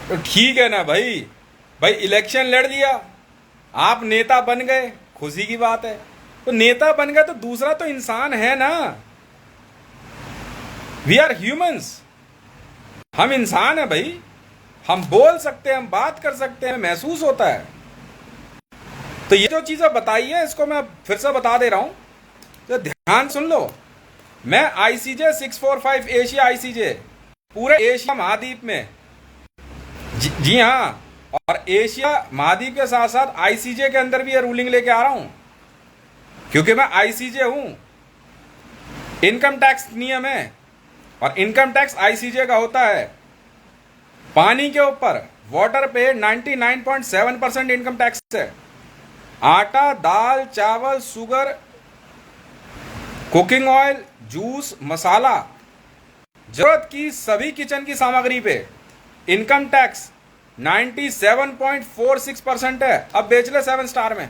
तो ठीक है ना भाई। भाई इलेक्शन लड़ लिया, आप नेता बन गए, खुशी की बात है। तो नेता बन गए तो दूसरा तो इंसान है ना। वी आर ह्यूमंस, हम इंसान है भाई। हम बोल सकते हैं, हम बात कर सकते हैं, महसूस होता है। तो ये जो चीजें बताई है इसको मैं फिर से बता दे रहा हूं, तो ध्यान सुन लो। मैं आईसीजे 645 एशिया आईसीजे पूरे एशिया महाद्वीप में, जी हाँ, और एशिया महाद्वीप के साथ साथ आईसीजे के अंदर भी ये रूलिंग लेके आ रहा हूं, क्योंकि मैं आईसीजे हूं। इनकम टैक्स नियम है, और इनकम टैक्स आईसीजे का होता है। पानी के ऊपर, वाटर पे 99.7% इनकम टैक्स है। आटा, दाल, चावल, शुगर, कुकिंग ऑयल, जूस, मसाला, जरूरत की सभी किचन की सामग्री पे इनकम टैक्स 97.46% है। अब बेच ले 7 स्टार में।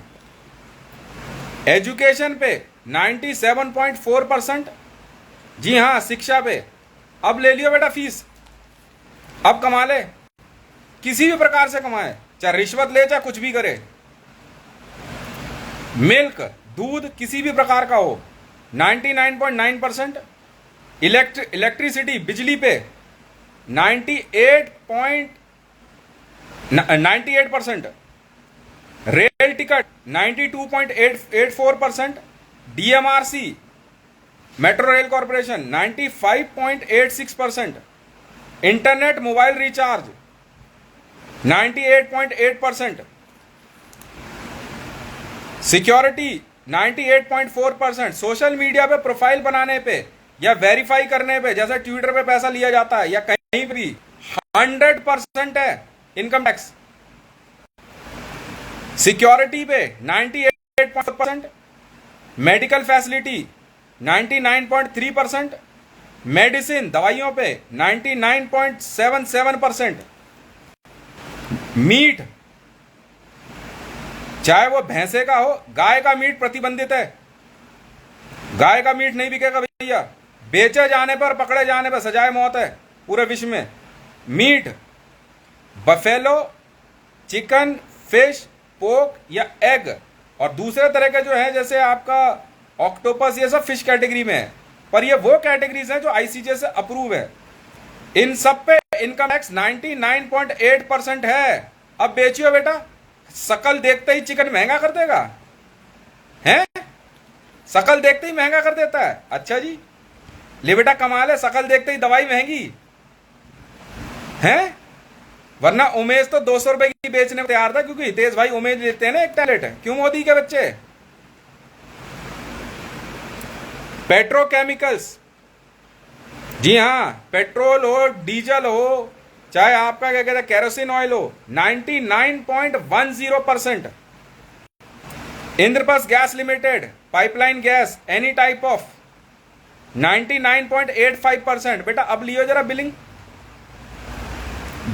एजुकेशन पे 97.4%। जी हाँ, शिक्षा पे अब ले लियो बेटा फीस, अब कमा ले, किसी भी प्रकार से कमाए, चाहे रिश्वत ले चाहे कुछ भी करे। मिल्क, दूध किसी भी प्रकार का हो 99.9%। इलेक्ट्रिसिटी, बिजली पे 98.98%। Rail ticket 92.84%। DMRC, metro rail corporation 95.86%। Internet mobile recharge 98.8%। Security 98.4%। Social media पे प्रोफाइल बनाने पे या वेरीफाई करने पे, जैसे ट्विटर पे पैसा लिया जाता है या कहीं भी, 100% है इनकम टैक्स। सिक्योरिटी पे 98.4%। Medical facility 99.3%। मेडिसिन, दवाइयों पे 99.77%। मीट, चाहे वो भैंसे का हो, गाय का मीट प्रतिबंधित है। गाय का मीट नहीं बिकेगा भैया। बेचे जाने पर, पकड़े जाने पर सजाए मौत है पूरे विश्व में। मीट, बफेलो, चिकन, फिश, पोक या एग, और दूसरे तरह के जो है जैसे आपका ऑक्टोपस, ये सब फिश कैटेगरी में है। पर ये वो कैटेगरीज हैं जो आईसीजे से अप्रूव है। इन सब पे इनकम टैक्स 99.8% है। अब बेचियो बेटा, शकल देखते ही चिकन महंगा कर देगा, हैं? शकल देखते ही महंगा कर देता है। अच्छा जी, ले बेटा कमाल है, शकल देखते ही दवाई महंगी है। वरना उमेश तो 200 रुपए की बेचने को तैयार था, क्योंकि हितेश भाई उमेश लेते हैं ना एक टैलेंट है। क्यों मोदी के बच्चे? पेट्रोकेमिकल्स, जी हाँ, पेट्रोल हो, डीजल हो, चाहे आपका क्या कहते हैं केरोसिन ऑयल हो, 99.10%। Indraprastha gas limited, pipeline gas, any type of, 99.85%। बेटा अब लियो जरा बिलिंग।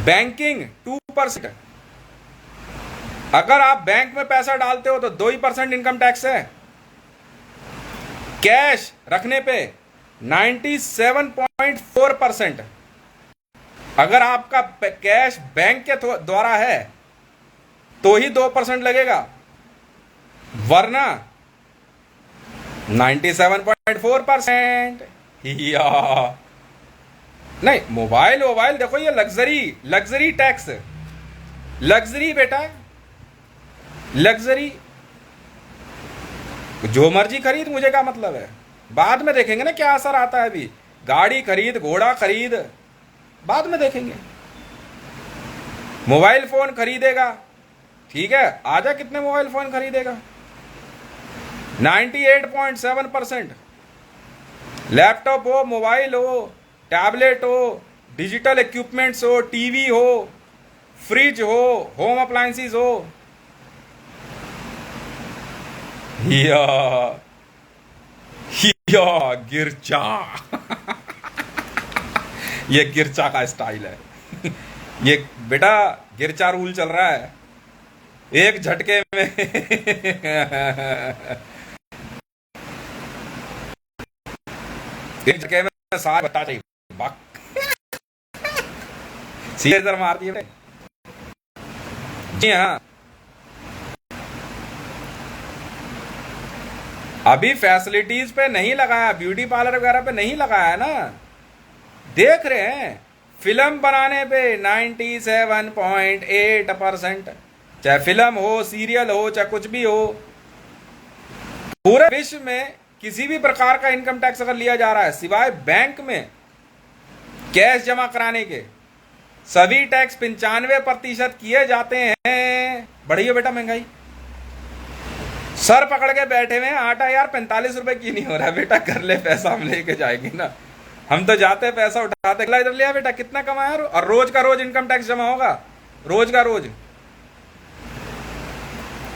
बैंकिंग 2%। अगर आप बैंक में पैसा डालते हो तो 2% इनकम टैक्स है। कैश रखने पे 97.4%। अगर आपका कैश बैंक के द्वारा है तो ही 2% लगेगा, वरना 97.4%। या नहीं, मोबाइल मोबाइल देखो, ये लग्जरी टैक्स, लग्जरी बेटा, लग्जरी। जो मर्जी खरीद, मुझे क्या मतलब है। बाद में देखेंगे ना क्या असर आता है। अभी गाड़ी खरीद, घोड़ा खरीद, बाद में देखेंगे। मोबाइल फोन खरीदेगा, ठीक है, आजा कितने मोबाइल फोन खरीदेगा? 98.7%। लैपटॉप हो, मोबाइल हो, टैबलेट हो, डिजिटल इक्विपमेंट्स हो, टीवी हो, फ्रिज हो, होम अप्लायंसेस हो, या गिरचा। ये गिरचा का स्टाइल है। ये बेटा गिरचा रूल चल रहा है, एक झटके में। एक झटके में साथ बता चाहिए, सीधे मार दिए। जी हाँ, अभी फैसिलिटीज पे नहीं लगाया, ब्यूटी पार्लर वगैरह पे नहीं लगाया ना। देख रहे हैं फिल्म बनाने पे 97.8%, चाहे फिल्म हो, सीरियल हो, चाहे कुछ भी हो, पूरे विश्व में किसी भी प्रकार का इनकम टैक्स अगर लिया जा रहा है सिवाय बैंक में कैश जमा कराने के, सभी टैक्स 95% किए जाते हैं। बढ़ी है बेटा महंगाई, सर पकड़ के बैठे हुए हैं। आटा यार 45 रुपए की नहीं हो रहा है बेटा, कर ले पैसा, हम लेके जाएंगे ना। हम तो जाते हैं पैसा उठाते, इधर लिया बेटा, कितना कमाया, और रोज का रोज इनकम टैक्स जमा होगा, रोज का रोज।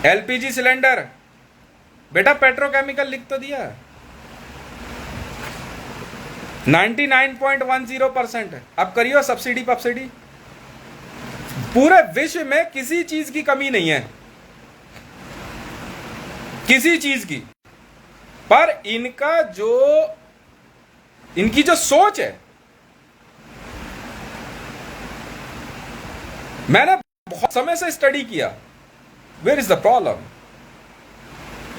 एलपीजी सिलेंडर बेटा, पेट्रोकेमिकल लिख तो दिया, 99.10%। अब करियो सब्सिडी पब्सिडी, पूरे विश्व में किसी चीज की कमी नहीं है, किसी चीज की। पर इनकी जो सोच है, मैंने बहुत समय से स्टडी किया, where is the problem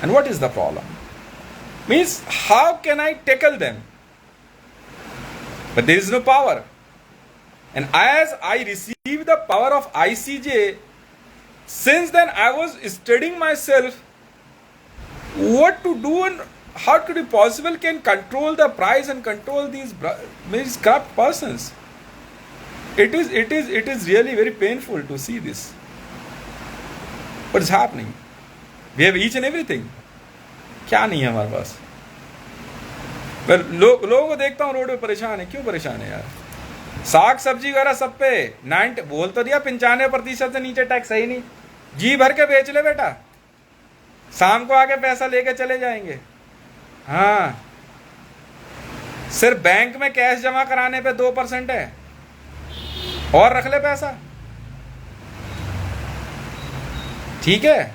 and what is the problem, means how can I tackle them, but there is no power. And as I receive the power of ICJ, since then I was studying myself what to do and how could it possible can control the price and control these corrupt persons. It is really very painful to see this, what is happening. We have each and everything, क्या नहीं है हमारे पास। लोगों को देखता हूँ road पे परेशान है, क्यों परेशान है यार, साग सब्जी वगैरह सब पे 90 बोल तो दिया, 95% से नीचे टैक्स है ही नहीं, जी भर के बेच ले बेटा, शाम को आके पैसा लेके चले जाएंगे। हाँ, सिर्फ बैंक में कैश जमा कराने पे 2% है, और रख ले पैसा, ठीक है।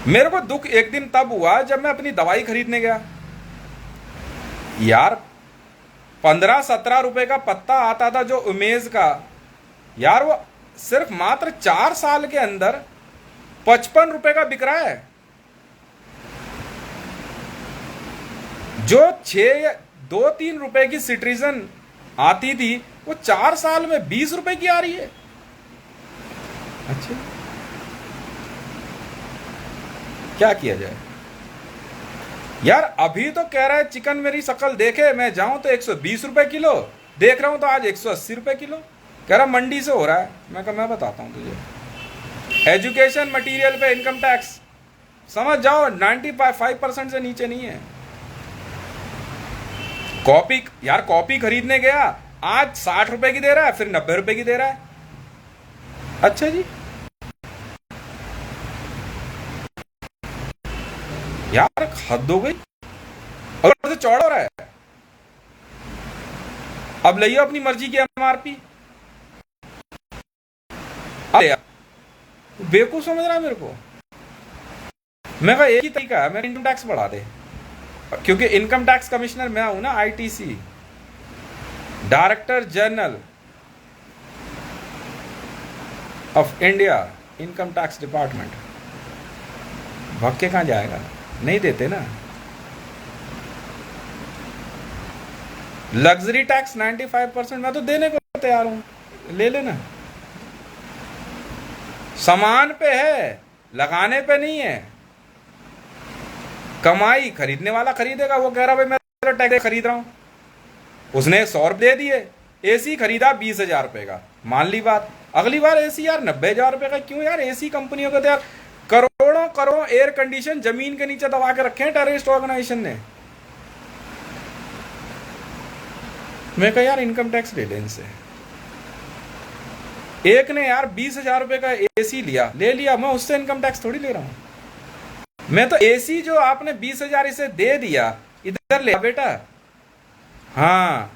मेरे को दुख एक दिन तब हुआ जब मैं अपनी दवाई खरीदने गया यार, 15-17 रुपए का पत्ता आता था जो उमेज का, यार वो सिर्फ मात्र 4 साल के अंदर 55 रुपए का बिक रहा है। जो 2-3 रुपए की सिट्रीजन आती थी, वो 4 साल में 20 रुपए की आ रही है। अच्छा, क्या किया जाए यार। अभी तो कह रहा है चिकन मेरी शक्ल देखे, मैं जाऊं तो 120 रुपए किलो, देख रहा हूं तो आज 180 रुपए किलो, कह रहा मंडी से हो रहा है। मैं कहा मैं बताता हूं तुझे, एजुकेशन मटेरियल पे इनकम टैक्स समझ जाओ 95% से नीचे नहीं है। कॉपी यार, कॉपी खरीदने गया, आज 60 रुपए की दे रहा है, फिर 90 रुपए की दे रहा है। अच्छा जी, यार हद हो गई, और तो चौड़ा हो रहा है। अब लइए अपनी मर्जी की MRP, बेवकूफ समझ रहा है मेरे को। मैं कहा एक ही तरीका है, मैं इनकम टैक्स बढ़ा दे, क्योंकि इनकम टैक्स कमिश्नर मैं हूं ना, ITC, director general of India income tax department. भाग के कहां जाएगा, नहीं देते ना। लग्जरी टैक्स 95%, मैं तो देने को तैयार हूं, ले लेना। सामान पे है, लगाने पे नहीं है। कमाई खरीदने वाला खरीदेगा, वो कह रहा भाई मैं टैक्स खरीद रहा हूं, उसने 100 रुपए दे दिए। AC खरीदा 20,000 रुपए का, मान ली बात, अगली बार AC यार 90,000 रुपए का। क्यों यार, AC कंपनियों को तो यार करोड़ों एयर कंडीशन जमीन के नीचे दबा के रखे हैं टेररिस्ट ऑर्गेनाइजेशन ने। मैं कहा यार इनकम टैक्स ले ले इनसे। एक ने यार 20,000 रुपए का AC लिया, ले लिया, मैं उससे इनकम टैक्स थोड़ी ले रहा हूं। मैं तो AC जो आपने 20,000 इसे दे दिया, इधर ले बेटा। हाँ,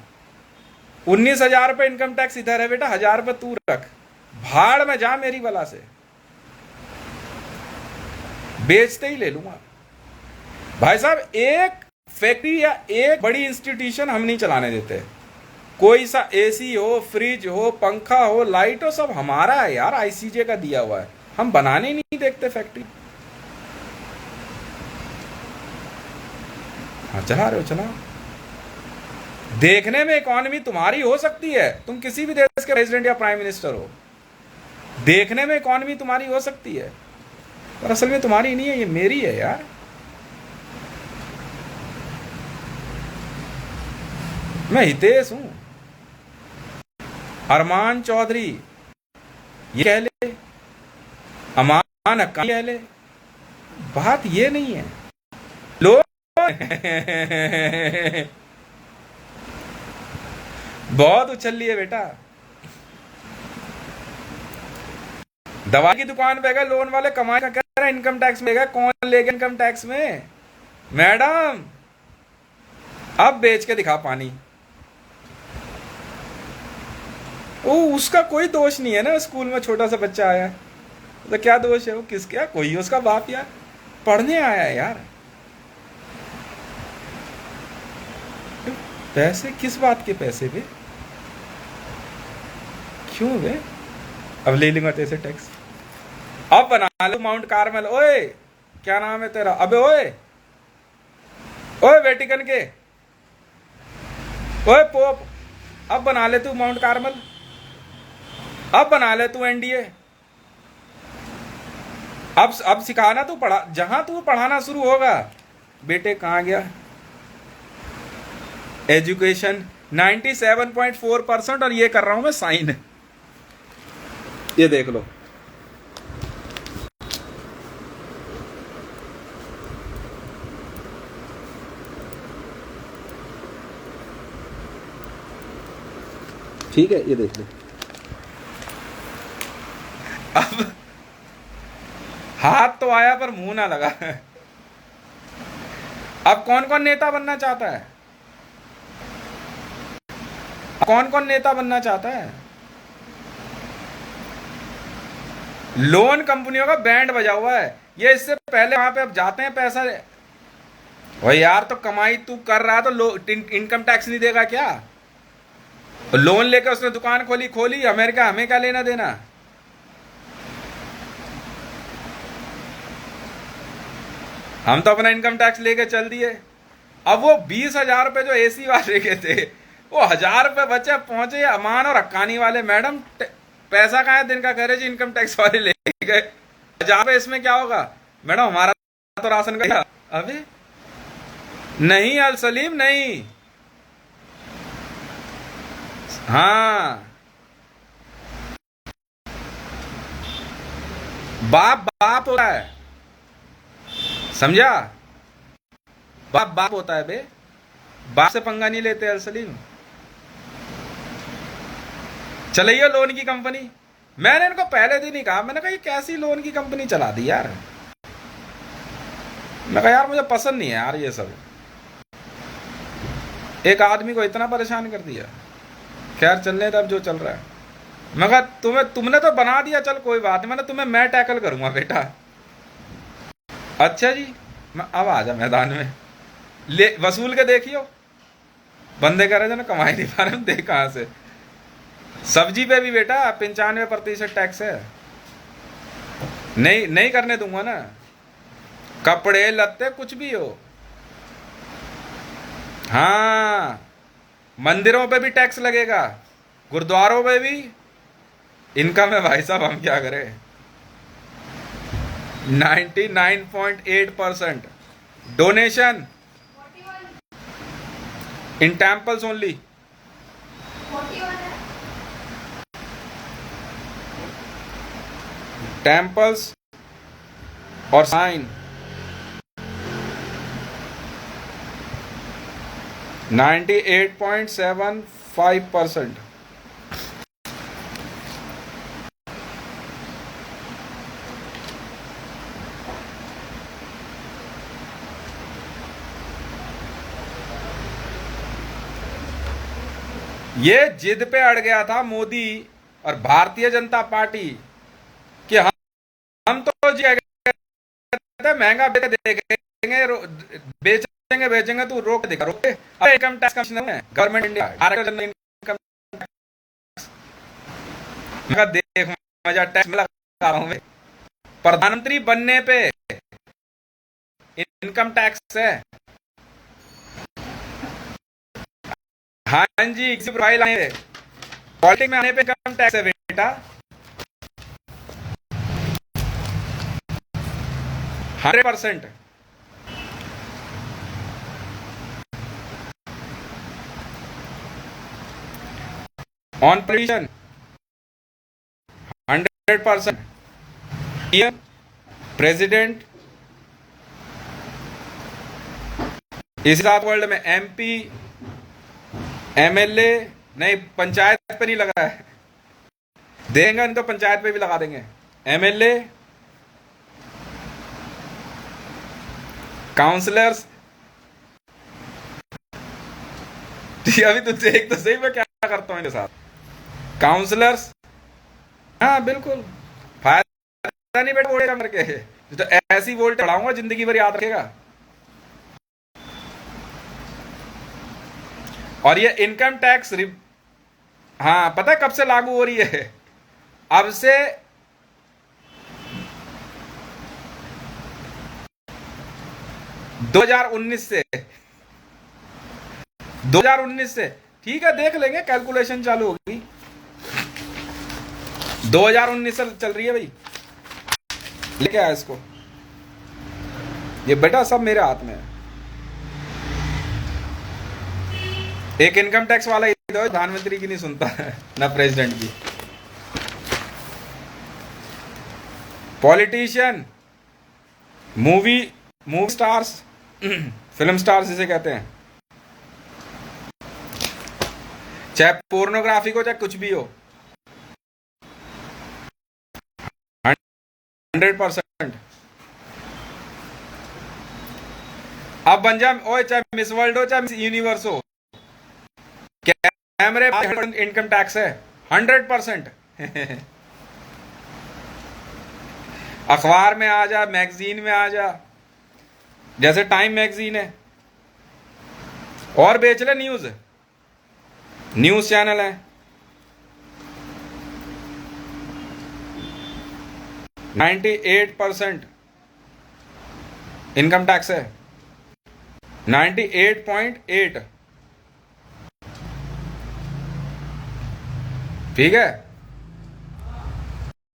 19,000 रुपए इनकम टैक्स इधर है बेटा, 1,000 रुपए तू रख, भाड़ में जा मेरी बला से, बेचते ही ले लूंगा। भाई साहब, एक फैक्ट्री या एक बड़ी इंस्टीट्यूशन हम नहीं चलाने देते, कोई सा एसी हो, फ्रिज हो, पंखा हो, लाइट हो, सब हमारा है यार, आईसीजे का दिया हुआ है। हम बनाने नहीं देखते फैक्ट्री। हाँ चला रहे हो, चला। देखने में इकोनॉमी तुम्हारी हो सकती है, तुम किसी भी देश के प्रेसिडेंट या प्राइम मिनिस्टर हो, देखने में इकोनॉमी तुम्हारी हो सकती है, पर असल में तुम्हारी नहीं है, ये मेरी है यार। मैं हितेश हूं, अरमान चौधरी ये कह ले, अमान हक्कानी कह ले, बात ये नहीं है। लोग बहुत उछल लिए बेटा। दवा की दुकान पे गए, लोन वाले कमाई का कह रहा है, इनकम टैक्स में गए, कौन लेगा इनकम टैक्स में? मैडम अब बेच के दिखा पानी। वो उसका कोई दोष नहीं है ना, स्कूल में छोटा सा बच्चा आया तो क्या दोष है? वो किसका, कोई उसका बाप यार, पढ़ने आया है यार। पैसे किस बात के पैसे पे, क्यों बे? अब ले लूंगा तेरे टैक्स। अब बना लो माउंट कार्मल। ओए क्या नाम है तेरा? अबे ओए, ओए वेटिकन के, ओए पोप, अब बना ले तू माउंट कार्मल, अब बना ले तू एनडीए। अब सिखाना तू, पढ़ा जहां तू पढ़ाना शुरू होगा। बेटे कहां गया? एजुकेशन 97.4% और ये कर रहा हूं मैं साइन, ये देख लो। ठीक है, ये देख लो। अब हाथ तो आया पर मुंह ना लगा। अब कौन कौन नेता बनना चाहता है? कौन कौन नेता बनना चाहता है? लोन कंपनियों का बैंड बजा हुआ है ये, इससे पहले वहां पे अब जाते हैं पैसा। भाई यार, तो कमाई तू कर रहा तो इनकम टैक्स नहीं देगा क्या? तो लोन लेकर उसने दुकान खोली अमेरिका, हमें क्या लेना देना? हम तो अपना इनकम टैक्स लेके चल दिए। अब वो 20,000 रुपए जो एसी वाले के थे, वो 1,000 रुपए बचे, पहुंचे अमान और हक्कानी वाले। मैडम पैसा कहाँ है दिन का? कह रहे जी इनकम टैक्स वाले ले गए 1,000 रुपए, इसमें क्या होगा? मैडम हमारा तो राशन का। अबे नहीं अल सलीम, नहीं। हाँ, बाप बाप होता है, समझा? बाप बाप होता है बे, बाप से पंगा नहीं लेते अल सलीम। चलाइए लोन की कंपनी। मैंने इनको पहले दिन ही कहा, मैंने कहा ये कैसी लोन की कंपनी चला दी यार। मैं कहा यार मुझे पसंद नहीं है यार ये सब, एक आदमी को इतना परेशान कर दिया। खैर चलने दे, अब जो चल रहा है। मैं कहा तुमने तो बना दिया, चल कोई बात नहीं, मैं टैकल करूंगा बेटा। अच्छा जी, मैं अब आ जा मैदान में, ले वसूल के देखियो। बंदे कह रहे थे ना कमाई नहीं पा रहे, देख कहां से। सब्जी पे भी बेटा 95% टैक्स है, नहीं करने दूंगा ना। कपड़े लत्ते कुछ भी हो। हाँ, मंदिरों पे भी टैक्स लगेगा, गुरुद्वारों पे भी। इनकम है भाई साहब, हम क्या करें? 99.8% donation in temples only. Temples और साइन 98.75%। ये जिद पे अड़ गया था मोदी और भारतीय जनता पार्टी कि हम तो जी महंगा बेचेंगे तू रोक देगा, रोके। इनकम टैक्स कमिश्नर है government India, director general income मैं कहा देख मजा टैक्स में लगा रहा हूं मैं। प्रधानमंत्री बनने पे इनकम टैक्स है। हाँ जी, किसी प्रोफाइल आने पे, पॉलिटिक्स में आने पे इनकम टैक्स है बेटा। 100%। On pollution 100%। प्रेसिडेंट, इस साथ वर्ल्ड में एमपी, एमएलए, नहीं पंचायत पे नहीं लगा है, देंगे नहीं तो पंचायत पे भी लगा देंगे। एमएलए, काउंसलर्स, अभी तो देख तो सही मैं क्या करता हूं इनके साथ। काउंसलर्स, हाँ बिल्कुल, फायदा नहीं बेटा वोट करके, तो ऐसी वोल्ट बढ़ाऊंगा जिंदगी भर याद रखेगा। और ये इनकम टैक्स हाँ पता है कब से लागू हो रही है? अब से 2019 से, 2019 से, ठीक है देख लेंगे, कैलकुलेशन चालू होगी। 2019 से चल रही है भाई, लेके आया इसको, ये बेटा सब मेरे हाथ में है। एक इनकम टैक्स वाला दो, प्रधानमंत्री की नहीं सुनता है ना प्रेसिडेंट की। Politician, movie stars, film stars जिसे कहते हैं, चाहे पोर्नोग्राफी को चाहे कुछ भी हो, 100%। अब बन जा ओ, चाहे मिस वर्ल्ड हो चाहे मिस यूनिवर्स हो, कैमरे इनकम टैक्स है 100%। अखबार में आ जा, मैगजीन में आ जा, जैसे टाइम मैगजीन है, और बेच ले, न्यूज चैनल है, 98% इनकम टैक्स है, 98.8। ठीक है।